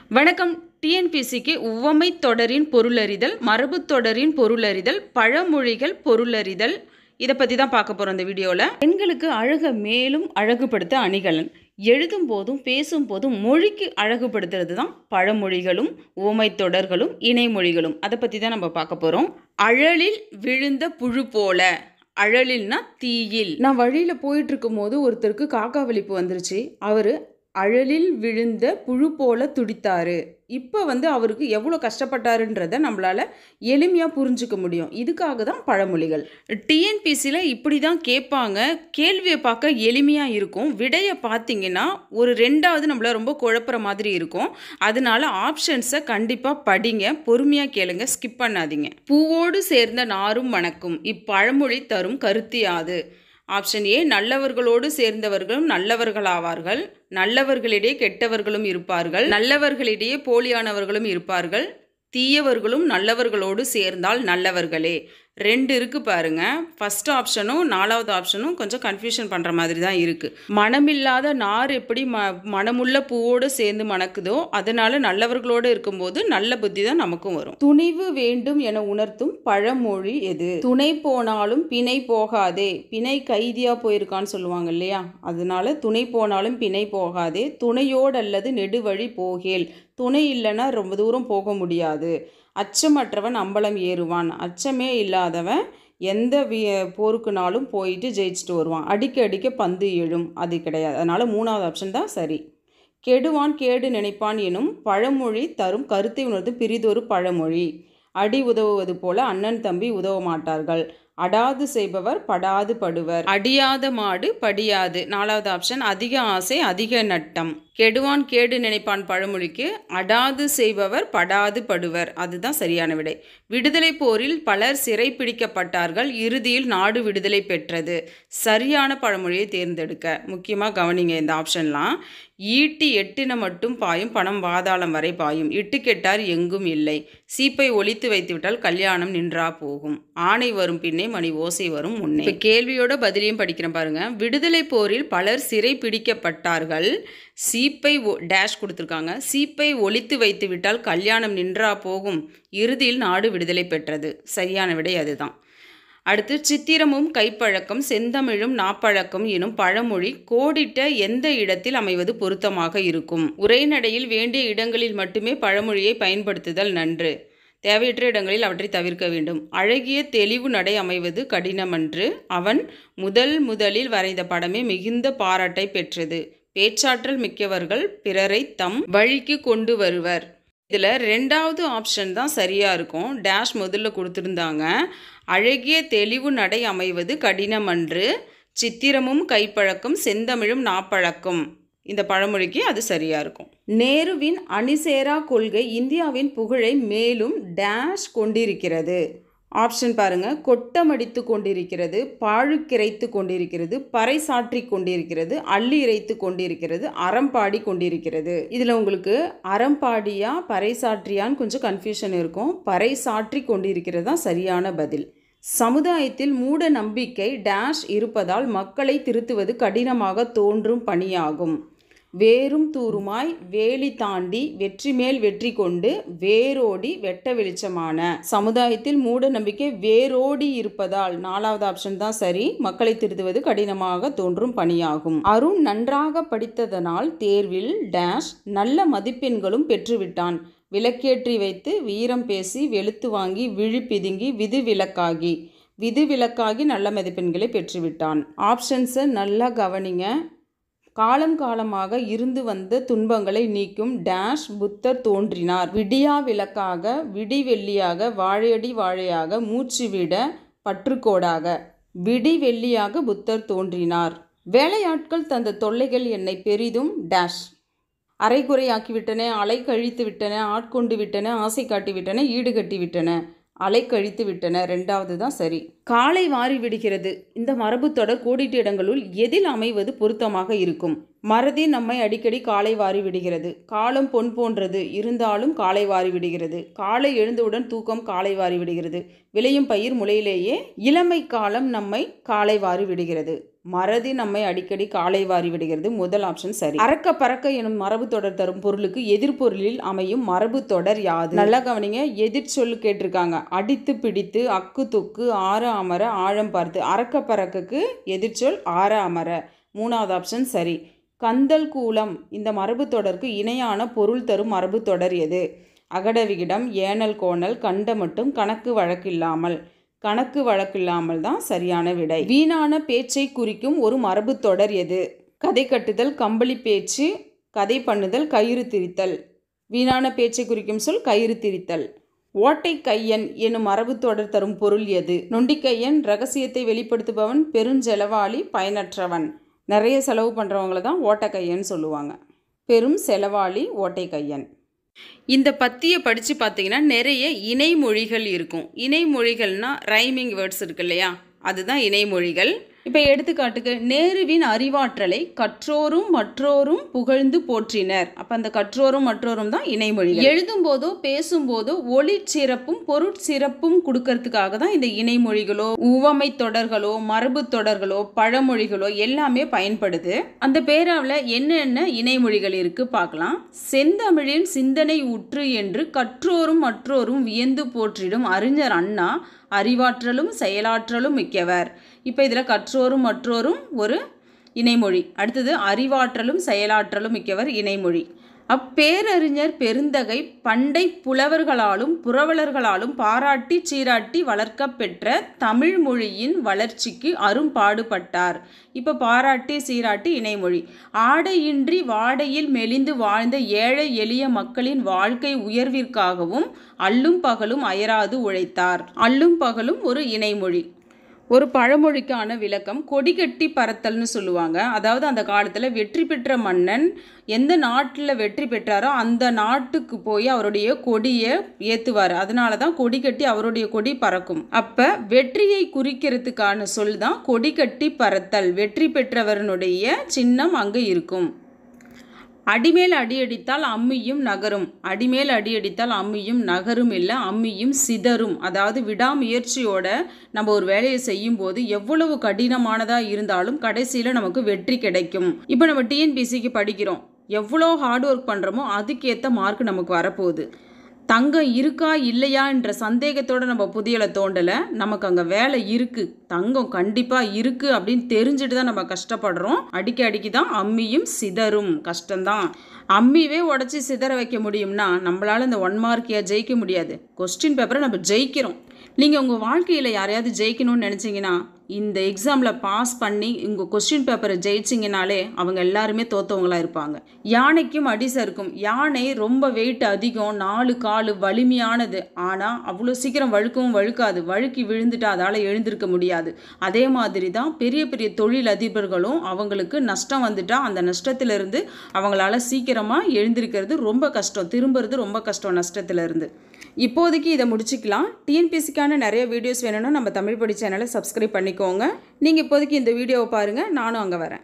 வணக்கம். டிஎன்பிசிக்கு உவமை தொடரின் பொருளறிதல், மரபு தொடரின் பொருளறிதல், பழமொழிகள் பொருளறிதல் இதை பற்றி தான் பார்க்க போகிறோம் இந்த வீடியோவில். பெண்களுக்கு அழகை மேலும் அழகுபடுத்த அணிகலன். எழுதும் போதும் பேசும் போதும் மொழிக்கு அழகுபடுத்துறது தான் பழமொழிகளும் உவமை தொடர்களும் இணைமொழிகளும். அதை பற்றி தான் நம்ம பார்க்க போகிறோம். அழலில் விழுந்த புழு போல. அழலில்னா தீயில். நான் வழியில் போயிட்டு இருக்கும் போது ஒருத்தருக்கு காக்கா வலிப்பு வந்துருச்சு. அவர் அழலில் விழுந்த புழு போல துடித்தாரு. இப்போ அவருக்கு எவ்வளோ கஷ்டப்பட்டாருன்றதை நம்மளால் எளிமையாக புரிஞ்சுக்க முடியும். இதுக்காக தான் பழமொழிகள். டிஎன்பிசியில் இப்படி தான் கேட்பாங்க. கேள்வியை பார்க்க எளிமையாக இருக்கும், விடையை பார்த்தீங்கன்னா ஒரு ரெண்டாவது நம்மள ரொம்ப குழப்புற மாதிரி இருக்கும். அதனால ஆப்ஷன்ஸை கண்டிப்பாக படிங்க, பொறுமையாக கேளுங்க, ஸ்கிப் பண்ணாதீங்க. பூவோடு சேர்ந்த நாரும் மணக்கும், இப்பழமொழி தரும் கருத்து யாது? ஆப்ஷன் ஏ, நல்லவர்களோடு சேர்ந்தவர்களும் நல்லவர்களாவார்கள், நல்லவர்களிடையே கெட்டவர்களும் இருப்பார்கள், நல்லவர்களிடையே போலியானவர்களும் இருப்பார்கள், தீயவர்களும் நல்லவர்களோடு சேர்ந்தால் நல்லவர்களே. ரெண்டு இருக்குது பாருங்க. ஃபர்ஸ்ட் ஆப்ஷனும் நாலாவது ஆப்ஷனும் கொஞ்சம் கன்ஃபியூஷன் பண்ணுற மாதிரி தான் இருக்குது. மனமில்லாத நார் எப்படி மனமுள்ள பூவோடு சேர்ந்து மணக்குதோ, அதனால நல்லவர்களோடு இருக்கும்போது நல்ல புத்தி தான் நமக்கும் வரும். துணிவு வேண்டும் என உணர்த்தும் பழமொழி எது? துணை போனாலும் பிணை போகாதே. பிணை கைதியாக போயிருக்கான்னு சொல்லுவாங்க இல்லையா, அதனால துணை போனாலும் பிணை போகாதே, துணையோடு அல்லது நெடுவழி போகேல். துணை இல்லைன்னா ரொம்ப தூரம் போக முடியாது. அச்சமற்றவன் அம்பலம் ஏறுவான். அச்சமே இல்லாதவன் எந்த போருக்குனாலும் போயிட்டு ஜெயிச்சுட்டு வருவான். அடிக்க அடிக்க பந்து எழும். அது கிடையாது. அதனால் மூணாவது ஆப்ஷன் தான் சரி. கெடுவான் கேடு நினைப்பான் எனும் பழமொழி தரும் கருத்தை உணர்த்தும் பிரிதொரு பழமொழி. அடி உதவுவது போல அண்ணன் தம்பி உதவ மாட்டார்கள். அடாது செய்பவர் படாது படுவர். அடியாத மாடு படியாது. நாலாவது ஆப்ஷன். அதிக ஆசை அதிக நட்டம். கெடுவான் கேடு நினைப்பான் பழமொழிக்கு அடாது செய்பவர் படாது படுவர். அதுதான் சரியான விடை. விடுதலை போரில் பலர் சிறை பிடிக்கப்பட்டார்கள், இறுதியில் நாடு விடுதலை பெற்றது. சரியான பழமொழியை தேர்ந்தெடுக்க. முக்கியமாக கவனிங்க இந்த ஆப்ஷன்லாம். ஈட்டி எட்டின மட்டும் பாயும், பணம் பாதாளம் வரை பாயும். இட்டு கெட்டார் எங்கும் இல்லை. சீப்பை ஒளித்து வைத்துவிட்டால் கல்யாணம் நின்றா போகும். ஆணை வரும் பின்னே மணி ஓசை வரும் முன்னே. இப்போ கேள்வியோட பதிலையும் படிக்கிறேன் பாருங்க. விடுதலை போரில் பலர் சிறை பிடிக்கப்பட்டார்கள், சீப்பை டேஷ் கொடுத்துருக்காங்க. சீப்பை ஒளித்து வைத்து விட்டால் கல்யாணம் நின்றா போகும், இறுதியில் நாடு விடுதலை பெற்றது. சரியான விடை அதுதான். அடுத்து, சித்திரமும் கைப்பழக்கம் செந்தமிழும் நாப்பழக்கம் எனும் பழமொழி கோடிட்ட எந்த இடத்தில் அமைவது பொருத்தமாக இருக்கும்? உரைநடையில் வேண்டிய இடங்களில் மட்டுமே பழமொழியை பயன்படுத்துதல் நன்று. தேவையற்ற இடங்களில் அவற்றை தவிர்க்க வேண்டும். அழகிய தெளிவு நடை அமைவது கடினமன்று. அவன் முதலில் வரைந்த படமே மிகுந்த பாராட்டை பெற்றது. பேச்சாற்றல் மிக்கவர்கள் பிறரை தம் வழிக்கு கொண்டு வருவர். இதில் ரெண்டாவது ஆப்ஷன் தான் சரியாக இருக்கும். டேஷ் முதல்ல கொடுத்துருந்தாங்க. அழகிய தெளிவு நடை அமைவது கடினமன்று, சித்திரமும் கைப்பழக்கம் செந்தமிழும் நாப்பழக்கம். இந்த பழமொழிக்கு அது சரியாக இருக்கும். நேருவின் அணிசேரா கொள்கை இந்தியாவின் புகழை மேலும் டேஷ் கொண்டிருக்கிறது. ஆப்ஷன் பாருங்க. கொட்டமடித்து கொண்டிருக்கிறது, பாழுக்கிரைத்து கொண்டிருக்கிறது, பறைசாற்றி கொண்டிருக்கிறது, அள்ளி இறைத்து கொண்டிருக்கிறது, அறம்பாடி கொண்டிருக்கிறது. இதில் உங்களுக்கு அறம்பாடியா பறைசாற்றியான்னு கொஞ்சம் கன்ஃபியூஷன் இருக்கும். பறைசாற்றி கொண்டிருக்கிறது தான் சரியான பதில். சமுதாயத்தில் மூட நம்பிக்கை டேஷ் இருப்பதால் மக்களை திருத்துவது கடினமாக தோன்றும் பணியாகும். வேரும் தூருமாய் வேலி தாண்டி வெற்றி மேல் வெற்றி கொண்டு வேரோடி வெட்ட வெளிச்சமான. சமுதாயத்தில் மூட நம்பிக்கை வேரோடி இருப்பதால் நாலாவது ஆப்ஷன் தான் சரி. மக்களை திருத்துவது கடினமாக தோன்றும் பணியாகும். அருண் நன்றாக படித்ததனால் தேர்வில் டேஷ் நல்ல மதிப்பெண்களும் பெற்றுவிட்டான். விளக்கேற்றி வைத்து வீரம் பேசி வெளுத்து வாங்கி விழி பிதுங்கி விதிவிலக்காகி நல்ல மதிப்பெண்களை பெற்றுவிட்டான். ஆப்ஷன்ஸை நல்லா கவனிங்க. காலம் காலமாக இருந்து வந்த துன்பங்களை நீக்கும் டேஷ் புத்தர் தோன்றினார். விடியா விளக்காக விடிவெள்ளியாக வாழையடி வாழையாக மூச்சுவிட பற்றுக்கோடாக. விடிவெள்ளியாக புத்தர் தோன்றினார். வேலையாட்கள் தந்த தொல்லைகள் என்னை பெரிதும் டேஷ் அரைகுறையாக்கிவிட்டன, அலை கழித்து விட்டன, ஆட்கொண்டு விட்டன, ஆசை காட்டி விட்டன, ஈடு கட்டி விட்டன. அலை கழித்து விட்டன. ரெண்டாவது தான் சரி. காலை வாரி விடுகிறது. இந்த மரபு தொடர் கோடிட்ட இடங்களுள் எதில் அமைவது பொருத்தமாக இருக்கும்? மறதி நம்மை அடிக்கடி காலை வாரி விடுகிறது. காலம் பொன் போன்றது இருந்தாலும் காலை வாரி விடுகிறது. காலை எழுந்தவுடன் தூக்கம் காலை வாரி விடுகிறது. விளையும் பயிர் முளையிலேயே. இளமை காலம் நம்மை காலை வாரி விடுகிறது. மறதி நம்மை அடிக்கடி காலை வாரி விடுகிறது. முதல் ஆப்ஷன் சரி. அறக்க பறக்க எனும் மரபு தொடர் தரும் பொருளுக்கு எதிர்பொருளில் அமையும் மரபு தொடர் யாது? நல்லா கவனிங்க. எதிர் சொல்லு கேட்டிருக்காங்க. அடித்து பிடித்து, அக்கு துக்கு, ஆற அமர, ஆழம் பார்த்து. அறக்க பறக்கக்கு எதிர்ச்சொல் ஆற அமர. மூணாவது ஆப்ஷன் சரி. கந்தல் கூலம் இந்த மரபு தொடருக்கு இணையான பொருள் தரும் மரபு தொடர் எது? அகட விகிடம், ஏனல் கோணல், கண்ட மட்டும், கணக்கு வழக்கில்லாமல். கணக்கு வழக்கில்லாமல் தான் சரியான விடை. வீணான பேச்சை குறிக்கும் ஒரு மரபு தொடர் எது? கதை கட்டுதல், கம்பளி பேச்சு, கதை பண்ணுதல், கயிறு திரித்தல். வீணான பேச்சை குறிக்கும் சொல் கயிறு திரித்தல். ஓட்டை கையன் எனும் மரபு தொடர் தரும் பொருள் எது? நொண்டிக்கையன் ரகசியத்தை வெளிப்படுத்துபவன், பெருஞ்செலவாளி, பயனற்றவன். நிறைய செலவு பண்ணுறவங்கள தான் ஓட்டைக்கையன் சொல்லுவாங்க. பெரும் செலவாளி ஓட்டை கையன். இந்த பத்தியை படித்து பார்த்தீங்கன்னா நிறைய இணைமொழிகள் இருக்கும். இணைமொழிகள்னால் ரைமிங் வேர்ட்ஸ் இருக்கு இல்லையா, அதுதான் இணைமொழிகள். இப்போ எடுத்துக்காட்டுக்கு நேருவின் அறிவாற்றலை கற்றோரும் மற்றோரும் புகழ்ந்து போற்றினர். அப்போ அந்த கற்றோரும் மற்றோரும் தான் இணைமொழிகள். எழுதும்போதோ பேசும்போதோ ஒளி சிறப்பும் பொருட்சிறப்பும் கொடுக்கறதுக்காக தான் இந்த இணைமொழிகளோ உவமை தொடர்களோ மரபு தொடர்களோ பழமொழிகளோ எல்லாமே பயன்படுது. அந்த பேராவில் என்னென்ன இணைமொழிகள் இருக்கு பார்க்கலாம். செந்தமிழின் சிந்தனை ஊற்று என்று கற்றோரும் மற்றோரும் வியந்து போற்றிடும் அறிஞர் அண்ணா அறிவாற்றலும் செயலாற்றலும் மிக்கவர். இப்போ இதில் கற்றோரும் மற்றோரும் ஒரு இணைமொழி. அடுத்தது அறிவாற்றலும் செயலாற்றலும் மிக்கவர் இணைமொழி. அப்பேரறிஞர் பெருந்தகை பண்டை புலவர்களாலும் புரவலர்களாலும் பாராட்டி சீராட்டி வளர்க்கப்பெற்ற தமிழ் மொழியின் வளர்ச்சிக்கு அரும்பாடுபட்டார். இப்போ பாராட்டி சீராட்டி இணைமொழி. ஆடையின்றி வாடையில் மெலிந்து வாழ்ந்த ஏழை எளிய மக்களின் வாழ்க்கை உயர்விற்காகவும் அல்லும் பகலும் அயராது உழைத்தார். அல்லும் பகலும் ஒரு இணைமொழி. ஒரு பழமொழிக்கான விளக்கம் கொடிகட்டி பறத்தல்னு சொல்லுவாங்க. அதாவது அந்த காலத்தில் வெற்றி பெற்ற மன்னன் எந்த நாட்டில் வெற்றி பெற்றாரோ அந்த நாட்டுக்கு போய் அவருடைய கொடியை ஏற்றுவார். அதனால தான் கொடிகட்டி அவருடைய கொடி பறக்கும். அப்போ வெற்றியை குறிக்கிறதுக்கான சொல் தான் கொடிகட்டி பறத்தல். வெற்றி பெற்றவருடைய சின்னம் அங்கே இருக்கும். அடிமேல் அடியடித்தால் அம்மியும் நகரும். அடிமேல் அடியடித்தால் அம்மியும் நகரும் இல்லை, அம்மியும் சிதறும். அதாவது விடாமுயற்சியோட நம்ம ஒரு வேலையை செய்யும் போது எவ்வளவு கடினமானதாக இருந்தாலும் கடைசியில் நமக்கு வெற்றி கிடைக்கும். இப்போ நம்ம டிஎன்பிசிக்கு படிக்கிறோம். எவ்வளோ ஹார்ட் ஒர்க் பண்ணுறோமோ அதுக்கேற்ற மார்க் நமக்கு வரப்போகுது. தங்கம் இருக்கா இல்லையா என்ற சந்தேகத்தோடு நம்ம புதியலை தோண்டலை. நமக்கு அங்கே வேலை இருக்குது, தங்கம் கண்டிப்பாக இருக்குது அப்படின்னு தெரிஞ்சுட்டு தான் நம்ம கஷ்டப்படுறோம். அடிக்கி தான் அம்மியும் சிதறும். கஷ்டம்தான். அம்மியே உடச்சி சிதற வைக்க முடியும்னா நம்மளால் இந்த 1 மார்க்கையை ஜெயிக்க முடியாது. கொஸ்டின் பேப்பரை நம்ம ஜெயிக்கிறோம். நீங்கள் உங்கள் வாழ்க்கையில் யாரையாவது ஜெயிக்கணும்னு நினச்சிங்கன்னா இந்த எக்ஸாமில் பாஸ் பண்ணி உங்கள் கொஸ்டின் பேப்பரை ஜெயிச்சிங்கனாலே அவங்க எல்லாருமே தோற்றவங்களாக இருப்பாங்க. யானைக்கும் அடி சறுக்கும். யானை ரொம்ப வெயிட் அதிகம், 4 கால் வலிமையானது. ஆனால் அவ்வளோ சீக்கிரம் வழுக்கவும் வழுக்காது. வழுக்கி விழுந்துட்டு அதால் எழுந்திருக்க முடியாது. அதே மாதிரி தான் பெரிய பெரிய தொழில் அதிபர்களும் அவங்களுக்கு நஷ்டம் வந்துட்டால் அந்த நஷ்டத்திலிருந்து அவங்களால சீக்கிரமாக எழுந்திருக்கிறது ரொம்ப கஷ்டம், திரும்புறது ரொம்ப கஷ்டம் நஷ்டத்திலிருந்து. இப்போதைக்கு இதை முடிச்சுக்கலாம். டிஎன்பிசிக்கான நிறைய வீடியோஸ் வேணும்னா நம்ம தமிழ் படி சேனலை சப்ஸ்கிரைப் பண்ணிக்கோங்க. நீங்கள் இப்போதைக்கு இந்த வீடியோவை பாருங்கள், நானும் அங்கே வரேன்.